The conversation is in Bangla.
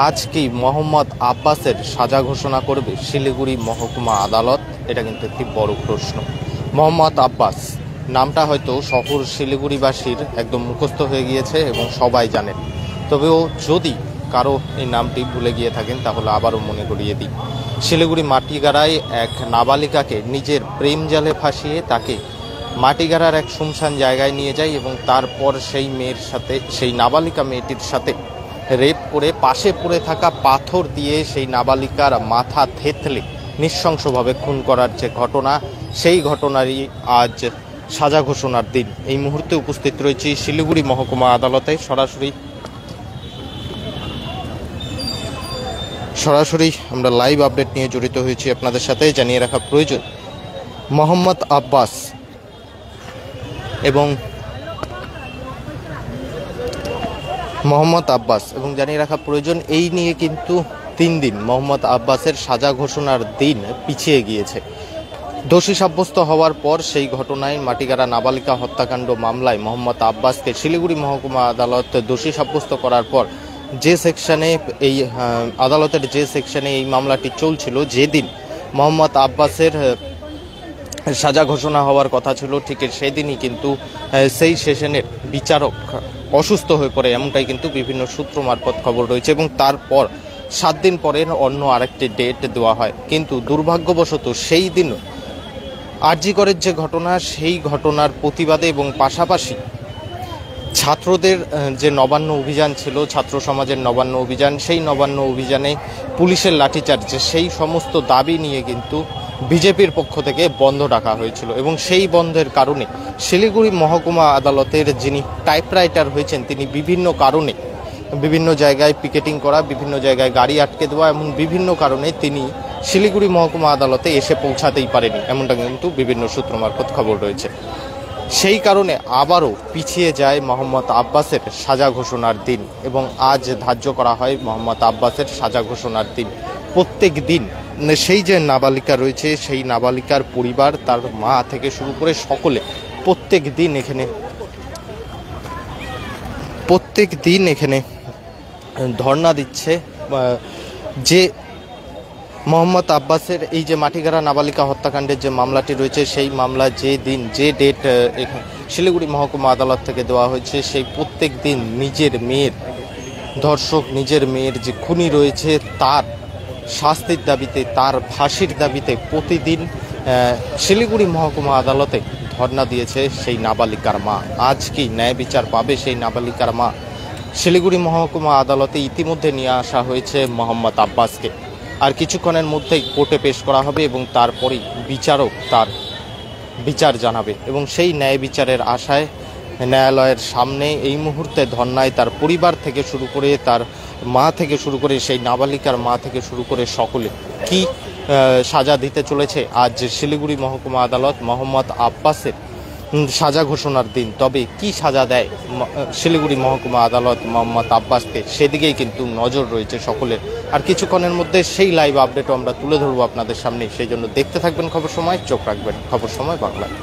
আজ কি মোহাম্মদ আব্বাসের সাজা ঘোষণা করবে শিলিগুড়ি মহকুমা আদালত? এটা কিন্তু একটি বড় প্রশ্ন। মোহাম্মদ আব্বাস নামটা হয়তো শহর শিলিগুড়িবাসীর একদম মুখস্থ হয়ে গিয়েছে এবং সবাই জানেন। তবেও যদি কারো এই নামটি ভুলে গিয়ে থাকেন তাহলে আবারও মনে করিয়ে দিই, শিলিগুড়ি মাটিগাড়ায় এক নাবালিকাকে নিজের প্রেম জালে ফাঁসিয়ে তাকে মাটিগাড়ার এক শুনশান জায়গায় নিয়ে যায় এবং তারপর সেই মেয়ের সাথে, সেই নাবালিকা মেয়েটির সাথে রেপ করে পাশে পড়ে থাকা পাথর দিয়ে সেই নাবালিকার মাথা থেতলে নৃশংসভাবে খুন করার যে ঘটনা, সেই ঘটনারই আজ সাজা ঘোষণার দিন। এই মুহূর্তে উপস্থিত রয়েছি শিলিগুড়ি মহকুমা আদালতে। সরাসরি আমরা লাইভ আপডেট নিয়ে জড়িত হয়েছি আপনাদের সাথে। জানিয়ে রাখা প্রয়োজন, মোহাম্মদ আব্বাস এবং জানিয়ে রাখা প্রয়োজন, এই নিয়ে কিন্তু 3 দিন মোহাম্মদ আব্বাসের সাজা ঘোষণার দিন পিছিয়ে গিয়েছে। দোষী সাব্যস্ত হওয়ার পর সেই ঘটনায় মাটিগাড়া নাবালিকা হত্যাকাণ্ড মামলায় মোহাম্মদ আব্বাসকে শিলিগুড়ি মহকুমা আদালত দোষী সাব্যস্ত করার পর যে সেকশনে এই আদালতের যে সেকশনে এই মামলাটি চলছিল, যেদিন মোহাম্মদ আব্বাসের সাজা ঘোষণা হওয়ার কথা ছিল, ঠিক সেদিনই কিন্তু সেই সেশনের বিচারক অসুস্থ হয়ে পড়ে, এমনটাই কিন্তু বিভিন্ন সূত্র মারফত খবর রয়েছে এবং তারপর 7 দিন পরে অন্য আরেকটি ডেট দেওয়া হয়। কিন্তু দুর্ভাগ্যবশত সেই দিন আরজি করের যে ঘটনা, সেই ঘটনার প্রতিবাদে এবং পাশাপাশি ছাত্রদের যে নবান্ন অভিযান ছিল, ছাত্র সমাজের নবান্ন অভিযান, সেই নবান্ন অভিযানে পুলিশের লাঠিচার্জ, সেই সমস্ত দাবি নিয়ে কিন্তু বিজেপির পক্ষ থেকে বন্ধ ডাকা হয়েছিল এবং সেই বন্ধের কারণে শিলিগুড়ি মহকুমা আদালতের যিনি টাইপরাইটার হয়েছেন, তিনি বিভিন্ন কারণে বিভিন্ন জায়গায় পিকেটিং করা, বিভিন্ন জায়গায় গাড়ি আটকে দেওয়া, এমন বিভিন্ন কারণে তিনি শিলিগুড়ি মহকুমা আদালতে এসে পৌঁছাতেই পারেনি, এমনটা কিন্তু বিভিন্ন সূত্র মারফত খবর রয়েছে। সেই কারণে আবারও পিছিয়ে যায় মোহাম্মদ আব্বাসের সাজা ঘোষণার দিন এবং আজ ধার্য করা হয় মোহাম্মদ আব্বাসের সাজা ঘোষণার দিন। প্রত্যেক দিন সেই যে নাবালিকা রয়েছে, সেই নাবালিকার পরিবার, তার মা থেকে শুরু করে সকলে প্রত্যেক দিন এখানে ধর্ণা দিচ্ছে। যে মোহাম্মদ আব্বাসের এই যে মাটিগাড়া নাবালিকা হত্যাকাণ্ডের যে মামলাটি রয়েছে, সেই মামলা যে দিন, যে ডেট শিলিগুড়ি মহকুমা আদালত থেকে দেওয়া হয়েছে, সেই প্রত্যেক দিন নিজের মেয়ের ধর্ষক, নিজের মেয়ের যে খুনি রয়েছে, তার শাস্তির দাবিতে, তার ফাঁসির দাবিতে প্রতিদিন শিলিগুড়ি মহকুমা আদালতে ধর্ণা দিয়েছে সেই নাবালিকার মা। আজ কি ন্যায় বিচার পাবে সেই নাবালিকার মা? শিলিগুড়ি মহকুমা আদালতে ইতিমধ্যে নিয়ে আসা হয়েছে মোহাম্মদ আব্বাসকে। আর কিছুক্ষণের মধ্যেই কোর্টে পেশ করা হবে এবং তারপরেই বিচারক তার বিচার জানাবে এবং সেই ন্যায় বিচারের আশায় ন্যায়ালয়ের সামনে এই মুহূর্তে ধর্নায় তার পরিবার থেকে শুরু করে, তার মা থেকে শুরু করে, সেই নাবালিকার মা থেকে শুরু করে সকলে কি সাজা দিতে চলেছে আজ শিলিগুড়ি মহকুমা আদালত মোহাম্মদ আব্বাসের সাজা ঘোষণার দিন। তবে কি সাজা দেয় শিলিগুড়ি মহকুমা আদালত মোহাম্মদ আব্বাসকে, সেদিকেই কিন্তু নজর রয়েছে সকলের। আর কিছুক্ষণের মধ্যে সেই লাইভ আপডেটও আমরা তুলে ধরবো আপনাদের সামনে। সেই জন্য দেখতে থাকবেন খবর সময়, চোখ রাখবেন খবর সময় বাংলায়।